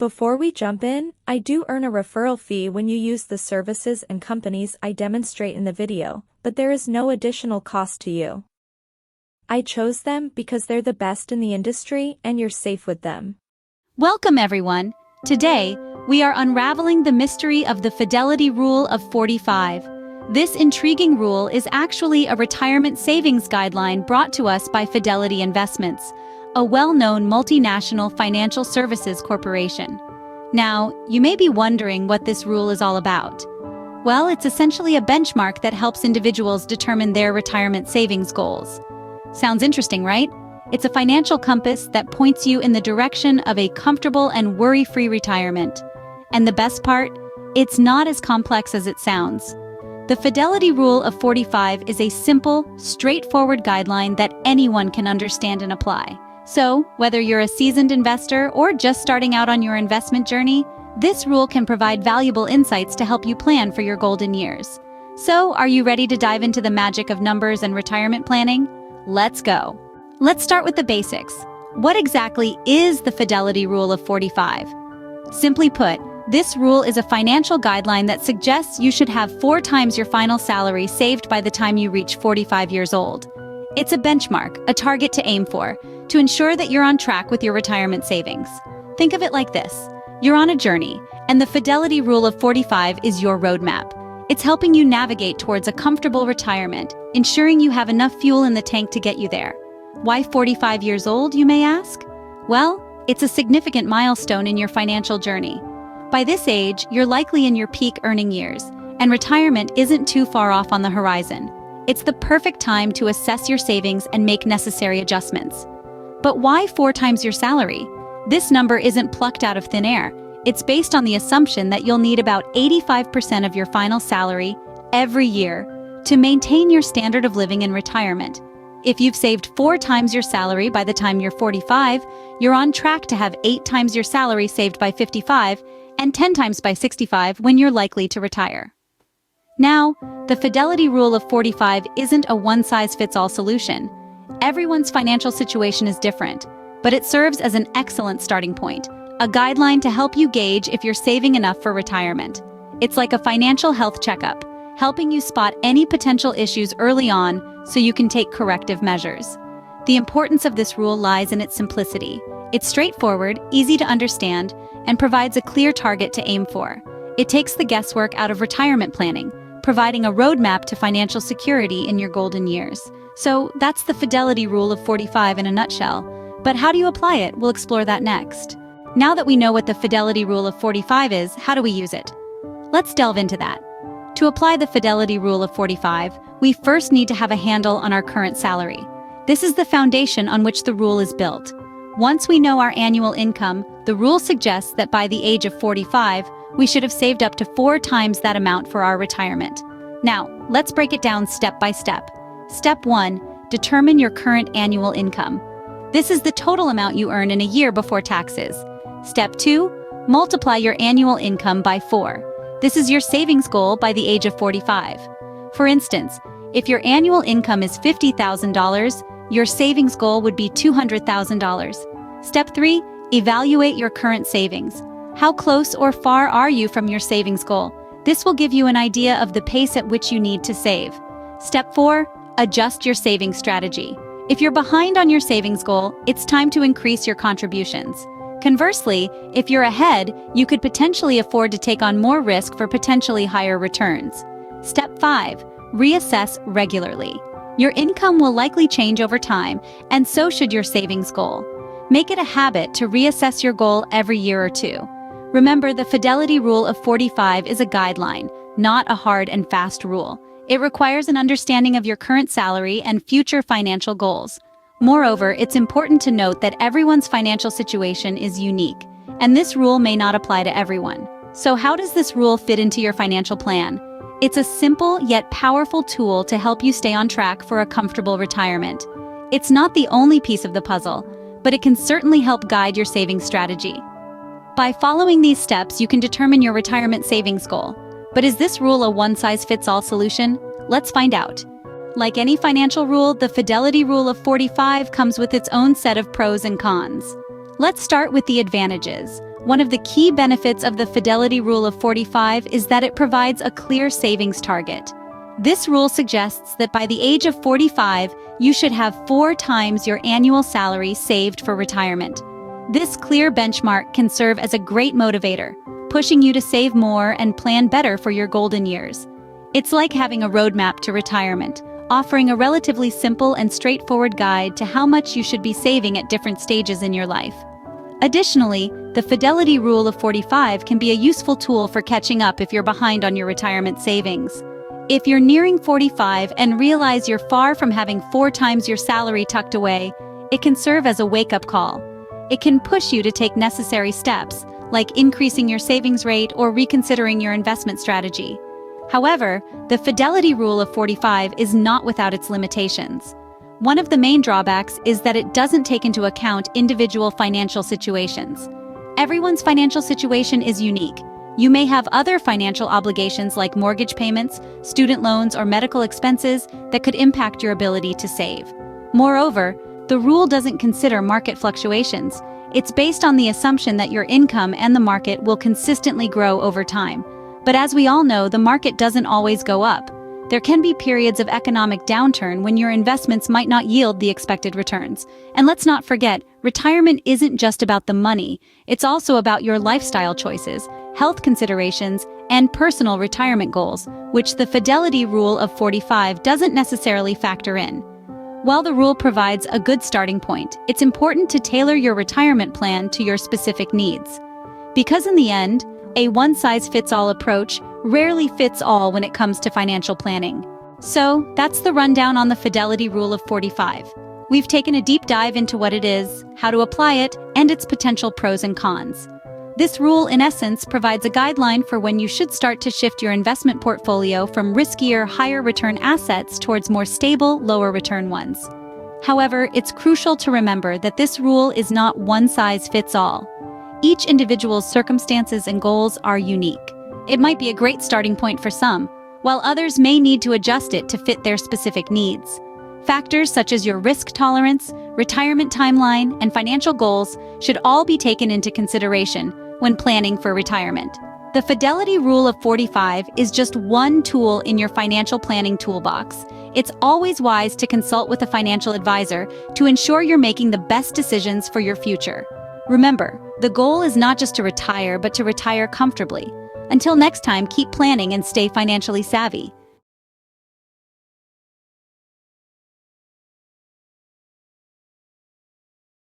Before we jump in, I do earn a referral fee when you use the services and companies I demonstrate in the video, but there is no additional cost to you. I chose them because they're the best in the industry and you're safe with them. Welcome everyone. Today, we are unraveling the mystery of the Fidelity Rule of 45. This intriguing rule is actually a retirement savings guideline brought to us by Fidelity Investments, a well-known multinational financial services corporation. Now, you may be wondering what this rule is all about. Well, it's essentially a benchmark that helps individuals determine their retirement savings goals. Sounds interesting, right? It's a financial compass that points you in the direction of a comfortable and worry-free retirement. And the best part? It's not as complex as it sounds. The Fidelity Rule of 45 is a simple, straightforward guideline that anyone can understand and apply. So, whether you're a seasoned investor or just starting out on your investment journey, this rule can provide valuable insights to help you plan for your golden years. So, are you ready to dive into the magic of numbers and retirement planning? Let's go. Let's start with the basics. What exactly is the Fidelity Rule of 45? Simply put, this rule is a financial guideline that suggests you should have 4 times your final salary saved by the time you reach 45 years old. It's a benchmark, a target to aim for, to ensure that you're on track with your retirement savings. Think of it like this. You're on a journey, and the Fidelity Rule of 45 is your roadmap. It's helping you navigate towards a comfortable retirement, ensuring you have enough fuel in the tank to get you there. Why 45 years old, you may ask? Well, it's a significant milestone in your financial journey. By this age, you're likely in your peak earning years, and retirement isn't too far off on the horizon. It's the perfect time to assess your savings and make necessary adjustments. But why 4 times your salary? This number isn't plucked out of thin air. It's based on the assumption that you'll need about 85% of your final salary every year to maintain your standard of living in retirement. If you've saved 4 times your salary by the time you're 45, you're on track to have 8 times your salary saved by 55 and 10 times by 65 when you're likely to retire. Now, the Fidelity Rule of 45 isn't a one-size-fits-all solution. Everyone's financial situation is different, but it serves as an excellent starting point, a guideline to help you gauge if you're saving enough for retirement. It's like a financial health checkup, helping you spot any potential issues early on so you can take corrective measures. The importance of this rule lies in its simplicity. It's straightforward, easy to understand, and provides a clear target to aim for. It takes the guesswork out of retirement planning, providing a roadmap to financial security in your golden years. So that's the Fidelity Rule of 45 in a nutshell. But how do you apply it? We'll explore that next. Now that we know what the Fidelity Rule of 45 is, how do we use it? Let's delve into that. To apply the Fidelity Rule of 45, we first need to have a handle on our current salary. This is the foundation on which the rule is built. Once we know our annual income, the rule suggests that by the age of 45, we should have saved up to 4 times that amount for our retirement. Now, let's break it down step by step. Step 1, determine your current annual income. This is the total amount you earn in a year before taxes. Step 2, multiply your annual income by 4. This is your savings goal by the age of 45. For instance, if your annual income is $50,000, your savings goal would be $200,000. Step 3, evaluate your current savings. How close or far are you from your savings goal? This will give you an idea of the pace at which you need to save. Step 4, adjust your savings strategy. If you're behind on your savings goal, it's time to increase your contributions. Conversely, if you're ahead, you could potentially afford to take on more risk for potentially higher returns. Step 5, reassess regularly. Your income will likely change over time, and so should your savings goal. Make it a habit to reassess your goal every year or 2. Remember, the Fidelity Rule of 45 is a guideline, not a hard and fast rule. It requires an understanding of your current salary and future financial goals. Moreover, it's important to note that everyone's financial situation is unique, and this rule may not apply to everyone. So how does this rule fit into your financial plan? It's a simple yet powerful tool to help you stay on track for a comfortable retirement. It's not the only piece of the puzzle, but it can certainly help guide your savings strategy. By following these steps, you can determine your retirement savings goal. But is this rule a one-size-fits-all solution? Let's find out. Like any financial rule, the Fidelity Rule of 45 comes with its own set of pros and cons. Let's start with the advantages. One of the key benefits of the Fidelity Rule of 45 is that it provides a clear savings target. This rule suggests that by the age of 45, you should have 4 times your annual salary saved for retirement. This clear benchmark can serve as a great motivator, pushing you to save more and plan better for your golden years. It's like having a roadmap to retirement, offering a relatively simple and straightforward guide to how much you should be saving at different stages in your life. Additionally, the Fidelity Rule of 45 can be a useful tool for catching up if you're behind on your retirement savings. If you're nearing 45 and realize you're far from having 4 times your salary tucked away, it can serve as a wake-up call. It can push you to take necessary steps, like increasing your savings rate or reconsidering your investment strategy. However, the Fidelity Rule of 45 is not without its limitations. One of the main drawbacks is that it doesn't take into account individual financial situations. Everyone's financial situation is unique. You may have other financial obligations like mortgage payments, student loans, or medical expenses that could impact your ability to save. Moreover, the rule doesn't consider market fluctuations. It's based on the assumption that your income and the market will consistently grow over time. But as we all know, the market doesn't always go up. There can be periods of economic downturn when your investments might not yield the expected returns. And let's not forget, retirement isn't just about the money. It's also about your lifestyle choices, health considerations, and personal retirement goals, which the Fidelity Rule of 45 doesn't necessarily factor in. While the rule provides a good starting point, it's important to tailor your retirement plan to your specific needs. Because in the end, a one-size-fits-all approach rarely fits all when it comes to financial planning. So, that's the rundown on the Fidelity Rule of 45. We've taken a deep dive into what it is, how to apply it, and its potential pros and cons. This rule, in essence, provides a guideline for when you should start to shift your investment portfolio from riskier, higher-return assets towards more stable, lower-return ones. However, it's crucial to remember that this rule is not one-size-fits-all. Each individual's circumstances and goals are unique. It might be a great starting point for some, while others may need to adjust it to fit their specific needs. Factors such as your risk tolerance, retirement timeline, and financial goals should all be taken into consideration when planning for retirement. The Fidelity Rule of 45 is just one tool in your financial planning toolbox. It's always wise to consult with a financial advisor to ensure you're making the best decisions for your future. Remember, the goal is not just to retire, but to retire comfortably. Until next time, keep planning and stay financially savvy.